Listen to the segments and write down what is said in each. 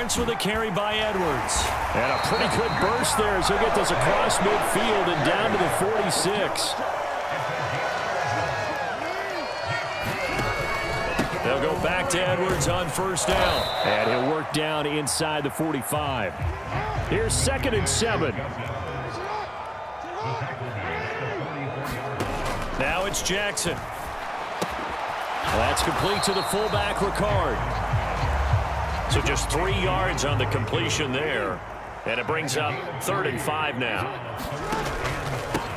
starts with a carry by Edwards. And a pretty good burst there as he'll get this across midfield and down to the 46. They'll go back to Edwards on first down. And he'll work down inside the 45. Here's 2nd and 7. Now it's Jackson. That's complete to the fullback, Ricard. So just 3 yards on the completion there. And it brings up 3rd and 5 now.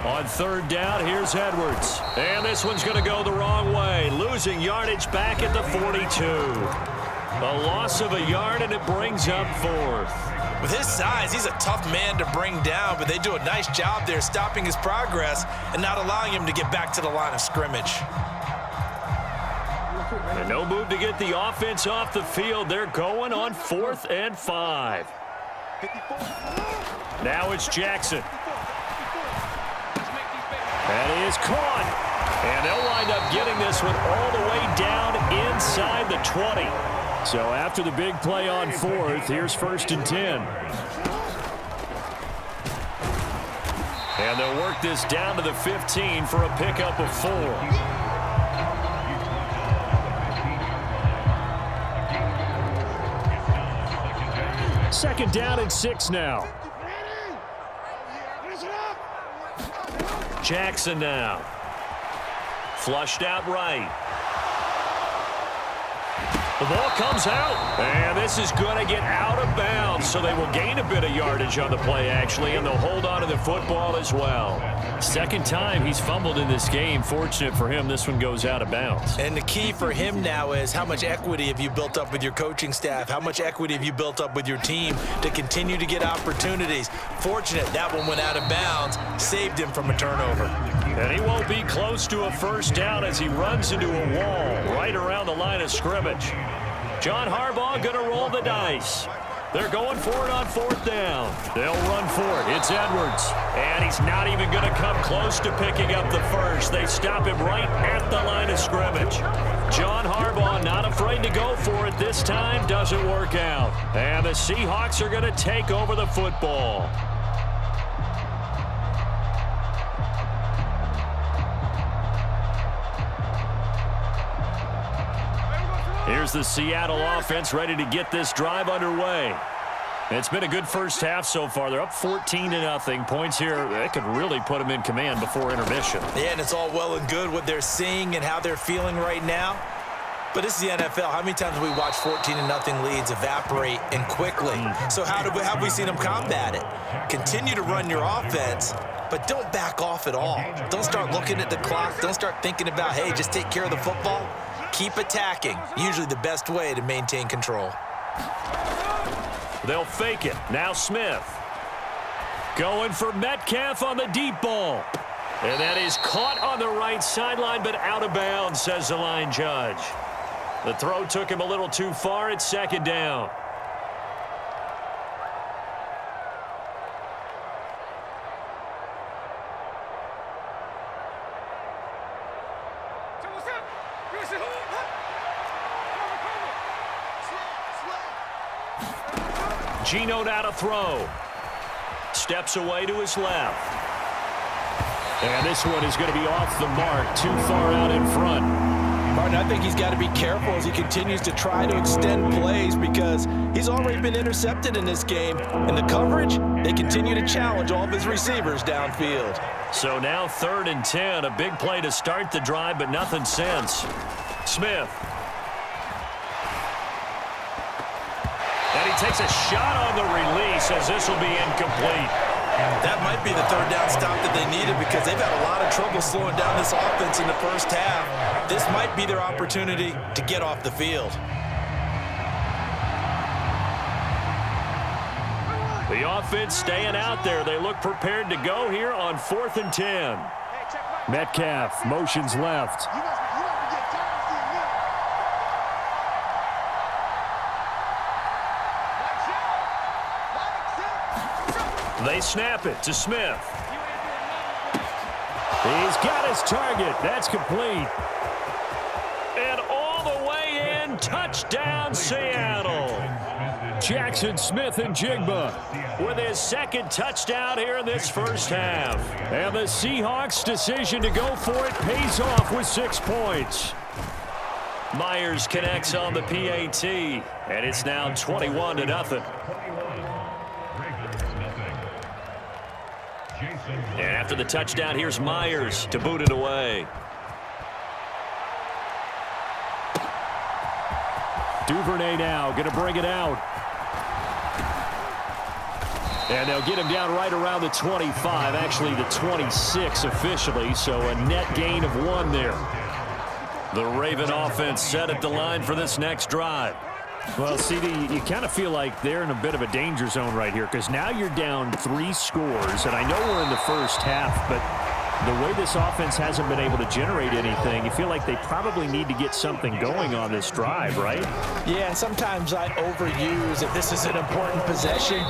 On 3rd down, here's Edwards. And this one's going to go the wrong way. Losing yardage back at the 42. A loss of a yard, and it brings up 4th. With his size, he's a tough man to bring down, but they do a nice job there stopping his progress and not allowing him to get back to the line of scrimmage. And no move to get the offense off the field. They're going on 4th and 5. Now it's Jackson. That is caught. And they'll wind up getting this one all the way down inside the 20. So after the big play on 4th, here's 1st and 10. And they'll work this down to the 15 for a pickup of 4. 2nd down and 6 now. Jackson now. Flushed out right. The ball comes out, and this is going to get out of bounds, so they will gain a bit of yardage on the play, actually, and they'll hold on to the football as well. 2nd time he's fumbled in this game. Fortunate for him, this one goes out of bounds. And the key for him now is how much equity have you built up with your coaching staff? How much equity have you built up with your team to continue to get opportunities? Fortunate that one went out of bounds, saved him from a turnover. And he won't be close to a 1st down as he runs into a wall right around the line of scrimmage. John Harbaugh going to roll the dice. They're going for it on 4th down. They'll run for it. It's Edwards. And he's not even going to come close to picking up the 1st. They stop him right at the line of scrimmage. John Harbaugh not afraid to go for it this time. Doesn't work out. And the Seahawks are going to take over the football. Here's the Seattle offense ready to get this drive underway. It's been a good first half so far. They're up 14-0. Points here, that could really put them in command before intermission. Yeah, and it's all well and good what they're seeing and how they're feeling right now. But this is the NFL. How many times have we watched 14-0 leads evaporate and quickly? So how have we seen them combat it? Continue to run your offense, but don't back off at all. Don't start looking at the clock. Don't start thinking about, hey, just take care of the football. Keep attacking. Usually the best way to maintain control. They'll fake it. Now Smith. Going for Metcalf on the deep ball. And that is caught on the right sideline, but out of bounds, says the line judge. The throw took him a little too far. It's 2nd down. Geno now to throw. Steps away to his left. And this one is going to be off the mark, too far out in front. Martin, I think he's got to be careful as he continues to try to extend plays because he's already been intercepted in this game. And the coverage, they continue to challenge all of his receivers downfield. So now 3rd and 10, a big play to start the drive, but nothing since. Smith. And he takes a shot on the release as this will be incomplete. That might be the 3rd down stop that they needed because they've had a lot of trouble slowing down this offense in the first half. This might be their opportunity to get off the field. The offense staying out there. They look prepared to go here on 4th and 10. Metcalf motions left. They snap it to Smith. He's got his target. That's complete. And all the way in, touchdown Seattle. Jackson Smith-Njigba with his second touchdown here in this first half. And the Seahawks' decision to go for it pays off with 6 points. Myers connects on the PAT, and it's now 21-0. And after the touchdown, here's Myers to boot it away. Duvernay now going to bring it out. And they'll get him down right around the 25, actually the 26 officially, so a net gain of 1 there. The Raven offense set at the line for this next drive. Well, CD, you kind of feel like they're in a bit of a danger zone right here because now you're down 3 scores, and I know we're in the first half, but the way this offense hasn't been able to generate anything, you feel like they probably need to get something going on this drive, right? Yeah, and sometimes I overuse if this is an important possession.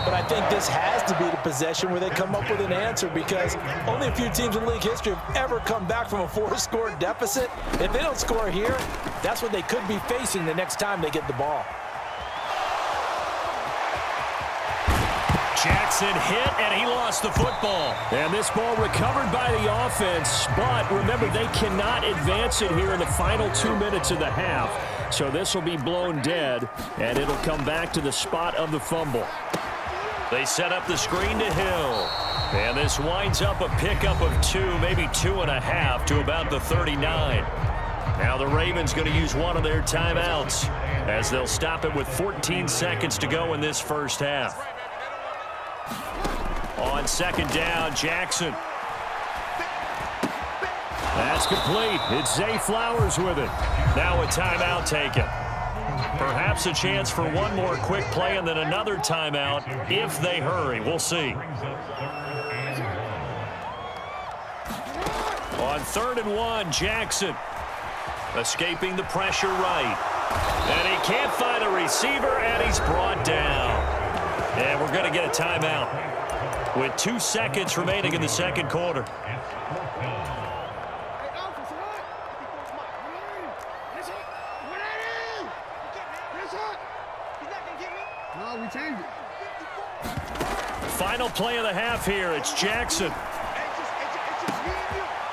But I think this has to be the possession where they come up with an answer because only a few teams in league history have ever come back from a 4-score deficit. If they don't score here, that's what they could be facing the next time they get the ball. Jackson hit, and he lost the football. And this ball recovered by the offense, but remember, they cannot advance it here in the final 2 minutes of the half. So this will be blown dead, and it'll come back to the spot of the fumble. They set up the screen to Hill. And this winds up a pickup of 2, maybe 2.5 to about the 39. Now the Ravens going to use one of their timeouts as they'll stop it with 14 seconds to go in this first half. On second down, Jackson. That's complete. It's Zay Flowers with it. Now a timeout taken. Perhaps a chance for one more quick play and then another timeout if they hurry. We'll see. On 3rd and 1, Jackson escaping the pressure right. And he can't find a receiver, and he's brought down. And we're going to get a timeout with 2 seconds remaining in the second quarter. Final play of the half here. It's Jackson.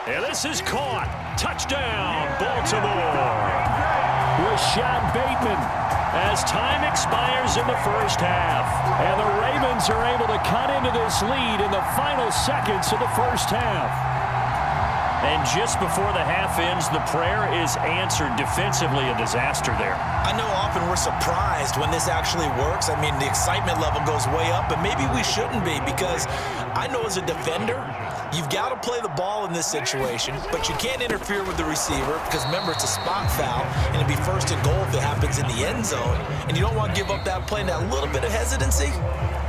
And this is caught. Touchdown, Baltimore. Rashad Bateman as time expires in the first half. And the Ravens are able to cut into this lead in the final seconds of the first half. And just before the half ends, the prayer is answered. Defensively, a disaster there. I know often we're surprised when this actually works. I mean, the excitement level goes way up, but maybe we shouldn't be because I know as a defender, you've got to play the ball in this situation, but you can't interfere with the receiver because, remember, it's a spot foul, and it'd be 1st and goal if it happens in the end zone, and you don't want to give up that play. And that little bit of hesitancy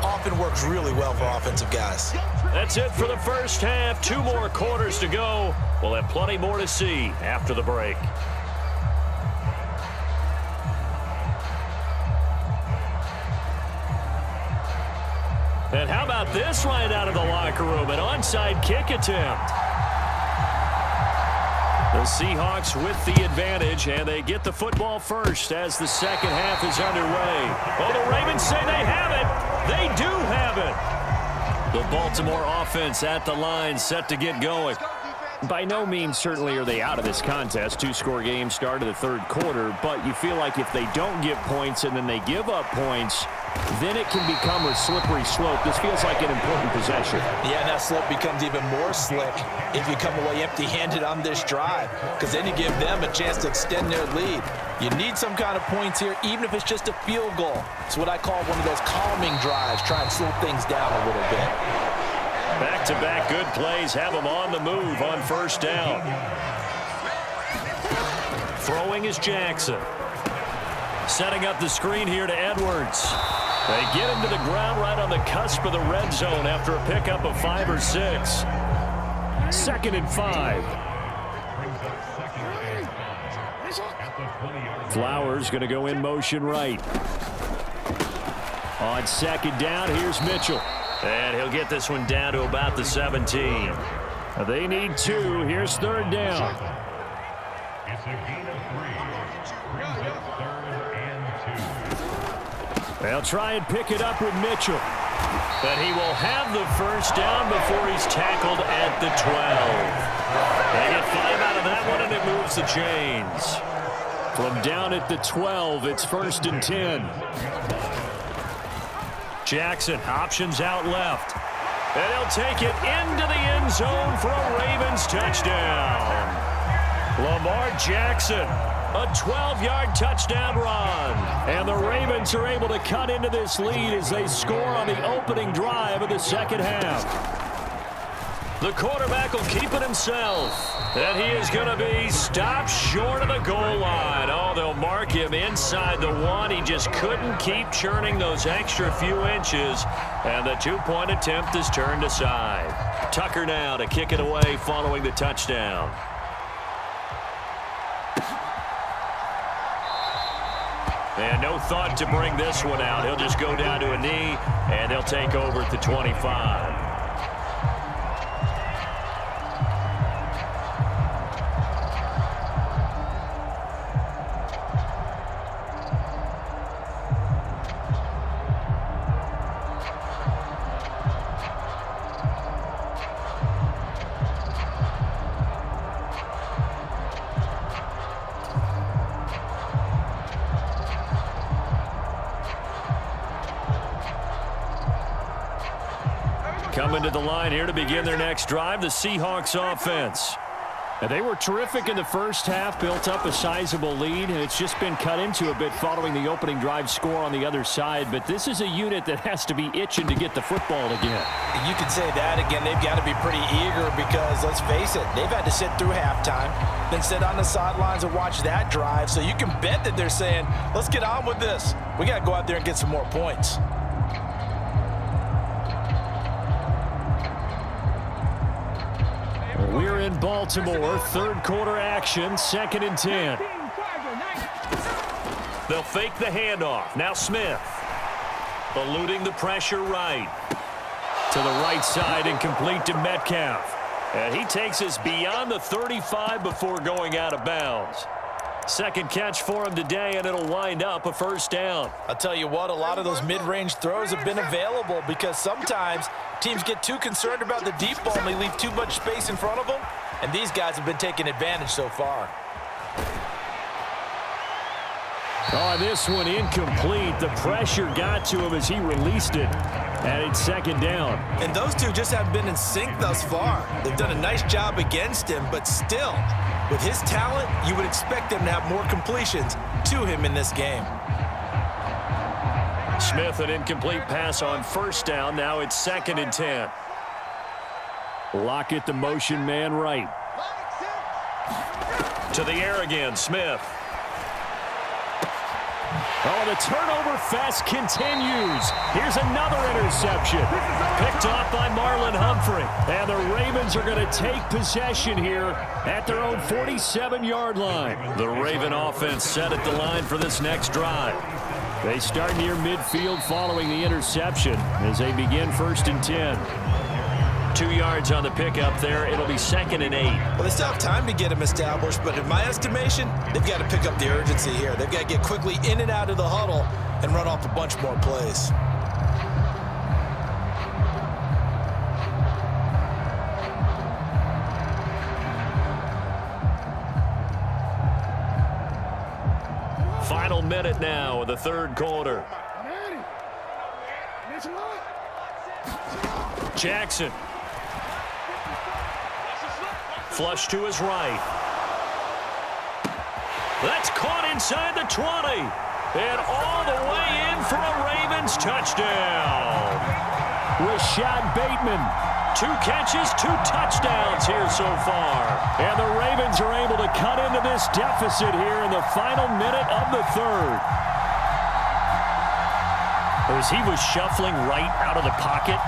often works really well for offensive guys. That's it for the first half. 2 more quarters to go. We'll have plenty more to see after the break. And how about this right out of the locker room? An onside kick attempt. The Seahawks with the advantage, and they get the football first as the second half is underway. Oh, the Ravens say they have it. They do have it. The Baltimore offense at the line, set to get going. By no means certainly are they out of this contest. 2-score game start of the 3rd quarter, but you feel like if they don't get points and then they give up points, then it can become a slippery slope. This feels like an important possession. Yeah, and that slope becomes even more slick if you come away empty-handed on this drive, because then you give them a chance to extend their lead. You need some kind of points here, even if it's just a field goal. It's what I call one of those calming drives, try and slow things down a little bit. Back-to-back good plays have them on the move on first down. Throwing is Jackson. Setting up the screen here to Edwards. They get him to the ground right on the cusp of the red zone after a pickup of 5 or 6. 2nd and 5. Flowers going to go in motion right. On second down, here's Mitchell. And he'll get this one down to about the 17. They need 2. Here's 3rd down. They'll try and pick it up with Mitchell. But he will have the first down before he's tackled at the 12. They get 5 out of that one, and it moves the chains. From down at the 12, it's 1st and 10. Jackson options out left. And he'll take it into the end zone for a Ravens touchdown. Lamar Jackson, a 12-yard touchdown run. And the Ravens are able to cut into this lead as they score on the opening drive of the second half. The quarterback will keep it himself. And he is going to be stopped short of the goal line. Oh, they'll mark him inside the 1. He just couldn't keep churning those extra few inches. And the 2-point attempt is turned aside. Tucker now to kick it away following the touchdown. And no thought to bring this one out. He'll just go down to a knee, and they'll take over at the 25. Coming to the line here to begin their next drive, the Seahawks offense. And they were terrific in the first half, built up a sizable lead, and it's just been cut into a bit following the opening drive score on the other side. But this is a unit that has to be itching to get the football again. You could say that again. They've got to be pretty eager because, let's face it, they've had to sit through halftime, then sit on the sidelines and watch that drive. So you can bet that they're saying, let's get on with this. We got to go out there and get some more points. We're in Baltimore, third quarter action, 2nd and 10. They'll fake the handoff. Now Smith. Eluding the pressure right. To the right side and complete to Metcalf. And he takes us beyond the 35 before going out of bounds. Second catch for him today, and it'll wind up a first down. I'll tell you what, a lot of those mid-range throws have been available because sometimes teams get too concerned about the deep ball and they leave too much space in front of them, and these guys have been taking advantage so far. Oh, this one incomplete. The pressure got to him as he released it, and it's 2nd down. And those two just haven't been in sync thus far. They've done a nice job against him, but still, with his talent, you would expect them to have more completions to him in this game. Smith, an incomplete pass on first down. Now it's 2nd and 10. Lockett, the motion man right. To the air again, Smith. Oh, the turnover fest continues. Here's another interception. Picked off by Marlon Humphrey. And the Ravens are going to take possession here at their own 47-yard line. The Raven offense set at the line for this next drive. They start near midfield following the interception as they begin 1st and 10. 2 yards on the pickup there. It'll be 2nd and 8. Well, they still have time to get him established, but in my estimation, they've got to pick up the urgency here. They've got to get quickly in and out of the huddle and run off a bunch more plays. Final minute now of the third quarter. Jackson. Flush to his right. That's caught inside the 20. And all the way in for a Ravens touchdown. Rashad Bateman. 2 catches, 2 touchdowns here so far. And the Ravens are able to cut into this deficit here in the final minute of the third. As he was shuffling right out of the pocket,